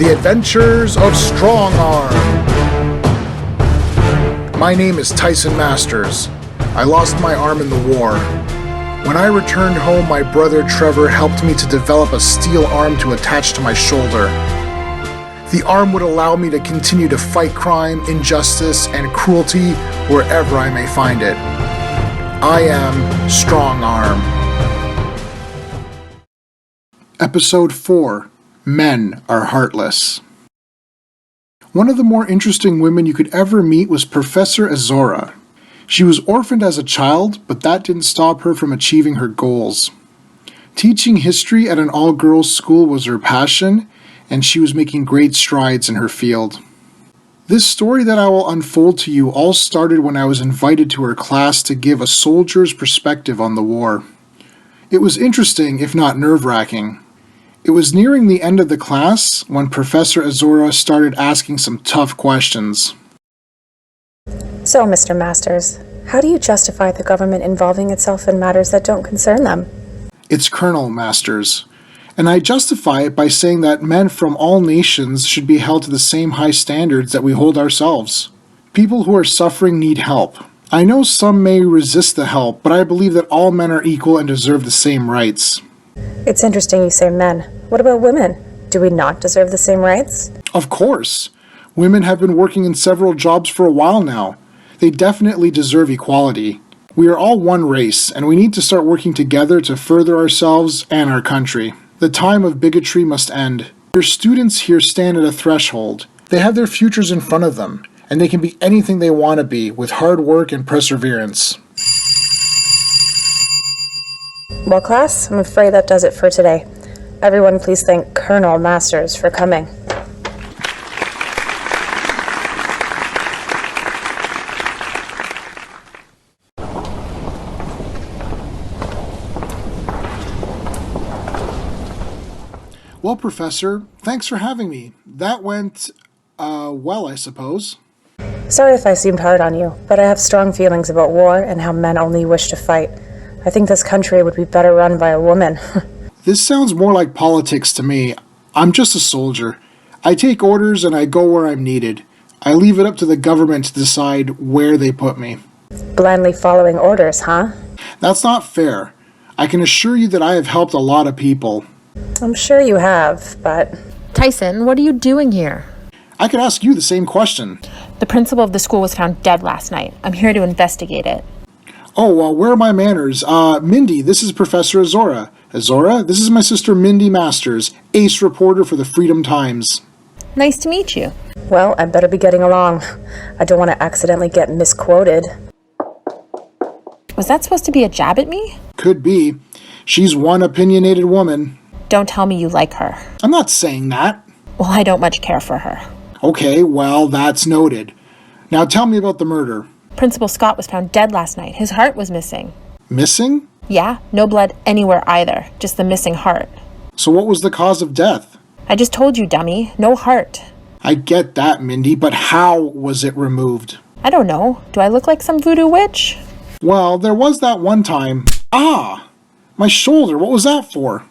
The Adventures of Strong Arm. My name is Tyson Masters. I lost my arm in the war. When I returned home, my brother Trevor helped me to develop a steel arm to attach to my shoulder. The arm would allow me to continue to fight crime, injustice, and cruelty wherever I may find it. I am Strong Arm. Episode 4. Men Are Heartless. One of the more interesting women you could ever meet was Professor Azora. She was orphaned as a child, but that didn't stop her from achieving her goals. Teaching history at an all-girls school was her passion, and she was making great strides in her field. This story that I will unfold to you all started when I was invited to her class to give a soldier's perspective on the war. It was interesting, if not nerve-wracking. It was nearing the end of the class when Professor Azora started asking some tough questions. So, Mr. Masters, how do you justify the government involving itself in matters that don't concern them? It's Colonel Masters, and I justify it by saying that men from all nations should be held to the same high standards that we hold ourselves. People who are suffering need help. I know some may resist the help, but I believe that all men are equal and deserve the same rights. It's interesting you say men. What about women? Do we not deserve the same rights? Of course. Women have been working in several jobs for a while now. They definitely deserve equality. We are all one race, and we need to start working together to further ourselves and our country. The time of bigotry must end. Your students here stand at a threshold. They have their futures in front of them, and they can be anything they want to be with hard work and perseverance. Well, class, I'm afraid that does it for today. Everyone please thank Colonel Masters for coming. Well, Professor, thanks for having me. That went, well, I suppose. Sorry if I seemed hard on you, but I have strong feelings about war and how men only wish to fight. I think this country would be better run by a woman. This sounds more like politics to me. I'm just a soldier. I take orders and I go where I'm needed. I leave it up to the government to decide where they put me. Blindly following orders, huh? That's not fair. I can assure you that I have helped a lot of people. I'm sure you have, but... Tyson, what are you doing here? I could ask you the same question. The principal of the school was found dead last night. I'm here to investigate it. Oh, well, where are my manners? Mindy, this is Professor Azora. Azora, this is my sister Mindy Masters, ace reporter for the Freedom Times. Nice to meet you. Well, I better be getting along. I don't want to accidentally get misquoted. Was that supposed to be a jab at me? Could be. She's one opinionated woman. Don't tell me you like her. I'm not saying that. Well, I don't much care for her. Okay, well, that's noted. Now tell me about the murder. Principal Scott was found dead last night. His heart was missing. Missing? Yeah, no blood anywhere either. Just the missing heart. So what was the cause of death? I just told you, dummy. No heart. I get that, Mindy, but how was it removed? I don't know. Do I look like some voodoo witch? Well, there was that one time. Ah! My shoulder, what was that for?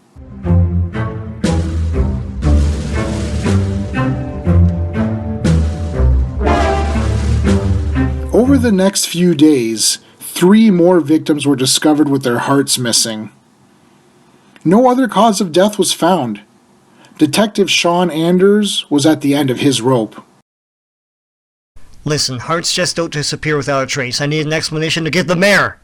Over the next few days, 3 more victims were discovered with their hearts missing. No other cause of death was found. Detective Sean Anders was at the end of his rope. Listen, hearts just don't disappear without a trace. I need an explanation to give the mayor.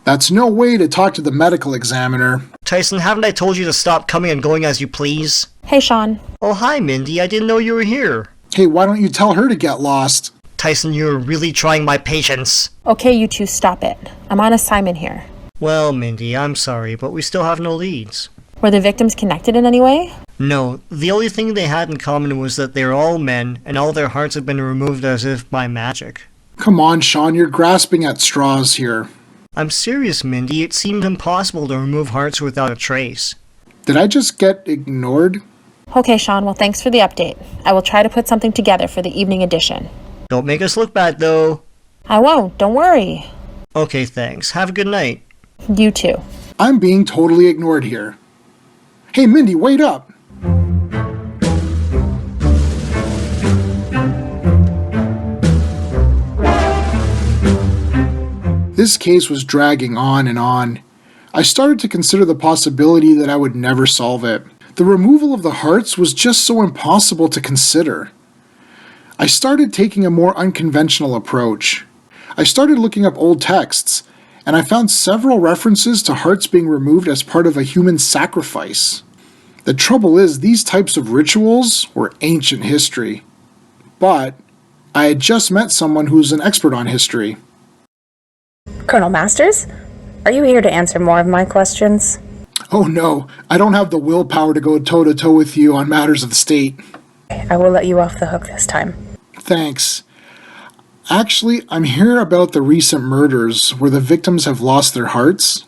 That's no way to talk to the medical examiner. Tyson, haven't I told you to stop coming and going as you please? Hey, Sean. Oh, hi, Mindy. I didn't know you were here. Hey, why don't you tell her to get lost? Tyson, you're really trying my patience. Okay, you two, stop it. I'm on assignment here. Well, Mindy, I'm sorry, but we still have no leads. Were the victims connected in any way? No, the only thing they had in common was that they're all men, and all their hearts have been removed as if by magic. Come on, Sean, you're grasping at straws here. I'm serious, Mindy. It seemed impossible to remove hearts without a trace. Did I just get ignored? Okay, Sean, well, thanks for the update. I will try to put something together for the evening edition. Don't make us look bad, though. I won't, don't worry. Okay, thanks. Have a good night. You too. I'm being totally ignored here. Hey, Mindy, wait up! This case was dragging on and on. I started to consider the possibility that I would never solve it. The removal of the hearts was just so impossible to consider. I started taking a more unconventional approach. I started looking up old texts, and I found several references to hearts being removed as part of a human sacrifice. The trouble is, these types of rituals were ancient history. But I had just met someone who's an expert on history. Colonel Masters? Are you here to answer more of my questions? Oh no, I don't have the willpower to go toe-to-toe with you on matters of the state. I will let you off the hook this time. Thanks. Actually, I'm here about the recent murders where the victims have lost their hearts.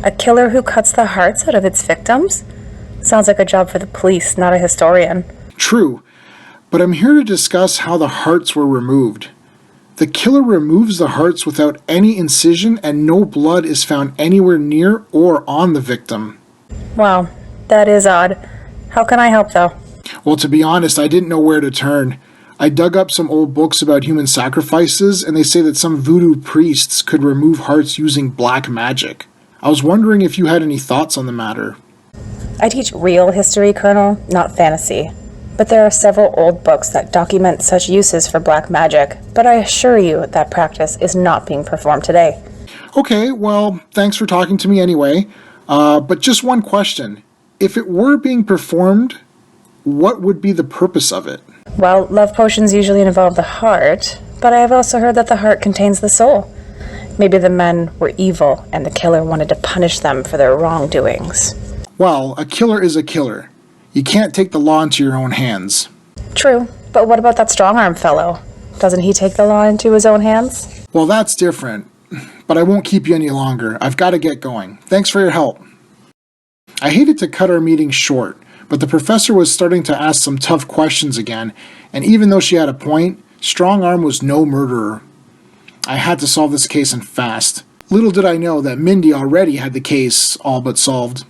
A killer who cuts the hearts out of its victims? Sounds like a job for the police, not a historian. True, but I'm here to discuss how the hearts were removed. The killer removes the hearts without any incision, and no blood is found anywhere near or on the victim. Wow, that is odd. How can I help, though? Well, to be honest, I didn't know where to turn. I dug up some old books about human sacrifices, and they say that some voodoo priests could remove hearts using black magic. I was wondering if you had any thoughts on the matter. I teach real history, Colonel, not fantasy. But there are several old books that document such uses for black magic, but I assure you that practice is not being performed today. Okay, well, thanks for talking to me anyway. But just one question. If it were being performed, what would be the purpose of it? Well, love potions usually involve the heart, but I have also heard that the heart contains the soul. Maybe the men were evil and the killer wanted to punish them for their wrongdoings. Well, a killer is a killer. You can't take the law into your own hands. True, but what about that strong-arm fellow? Doesn't he take the law into his own hands? Well, that's different. But I won't keep you any longer. I've got to get going. Thanks for your help. I hated to cut our meeting short, but the professor was starting to ask some tough questions again, and even though she had a point, Strongarm was no murderer. I had to solve this case and fast. Little did I know that Mindy already had the case all but solved.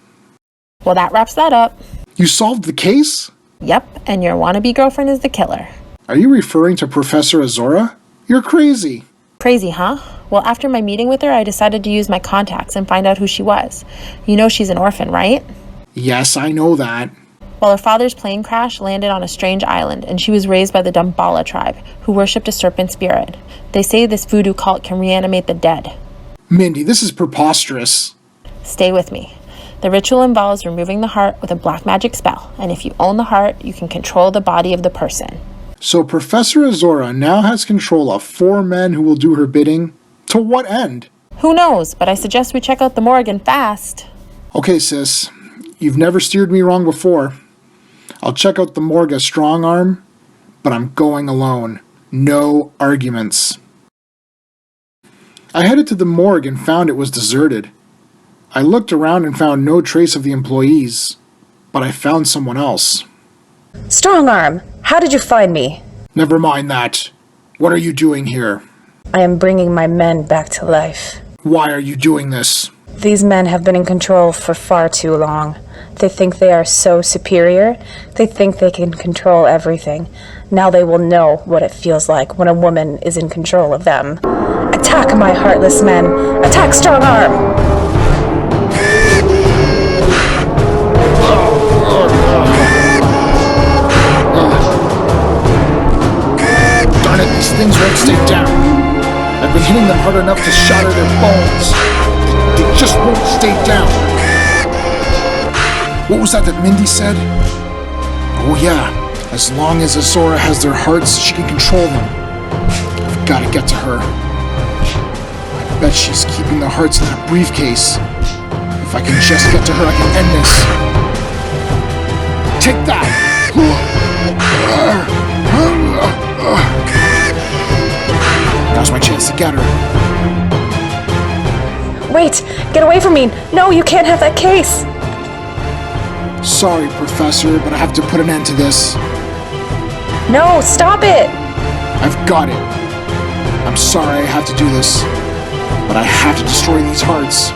Well, that wraps that up. You solved the case? Yep, and your wannabe girlfriend is the killer. Are you referring to Professor Azora? You're crazy. Crazy, huh? Well, after my meeting with her, I decided to use my contacts and find out who she was. You know she's an orphan, right? Yes, I know that. Well, her father's plane crash landed on a strange island, and she was raised by the Damballa tribe, who worshipped a serpent spirit. They say this voodoo cult can reanimate the dead. Mindy, this is preposterous. Stay with me. The ritual involves removing the heart with a black magic spell, and if you own the heart, you can control the body of the person. So Professor Azora now has control of 4 men who will do her bidding? To what end? Who knows, but I suggest we check out the Morgan fast. Okay, sis. You've never steered me wrong before. I'll check out the morgue as Strongarm, but I'm going alone. No arguments. I headed to the morgue and found it was deserted. I looked around and found no trace of the employees, but I found someone else. Strongarm, how did you find me? Never mind that. What are you doing here? I am bringing my men back to life. Why are you doing this? These men have been in control for far too long. They think they are so superior. They think they can control everything. Now they will know what it feels like when a woman is in control of them. Attack, my heartless men! Attack, Strongarm! Darn it, these things won't stay down. I've been hitting them hard enough to shatter their bones. They just won't stay down. What was that Mindy said? Oh yeah, as long as Azora has their hearts, she can control them. I've got to get to her. I bet she's keeping the hearts in that briefcase. If I can just get to her, I can end this. Take that! Now's my chance to get her. Wait! Get away from me! No, you can't have that case! Sorry, Professor, but I have to put an end to this. No, stop it! I've got it. I'm sorry I have to do this, but I have to destroy these hearts.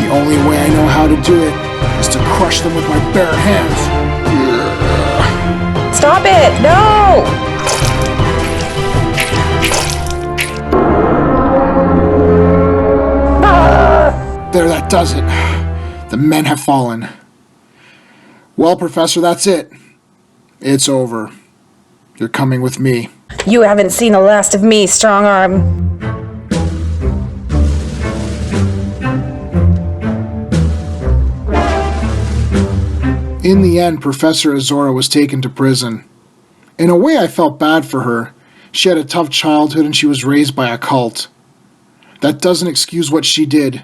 The only way I know how to do it is to crush them with my bare hands. Stop it! No! There, that does it. The men have fallen. Well, Professor, that's it. It's over. You're coming with me. You haven't seen the last of me, Strong Arm. In the end, Professor Azora was taken to prison. In a way, I felt bad for her. She had a tough childhood and she was raised by a cult. That doesn't excuse what she did.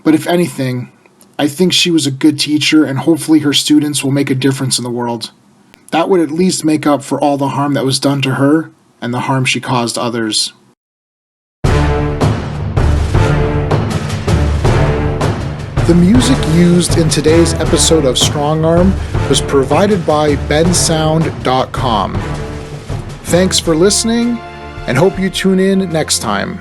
But if anything, I think she was a good teacher and hopefully her students will make a difference in the world. That would at least make up for all the harm that was done to her and the harm she caused others. The music used in today's episode of Strong Arm was provided by bensound.com. Thanks for listening, and hope you tune in next time.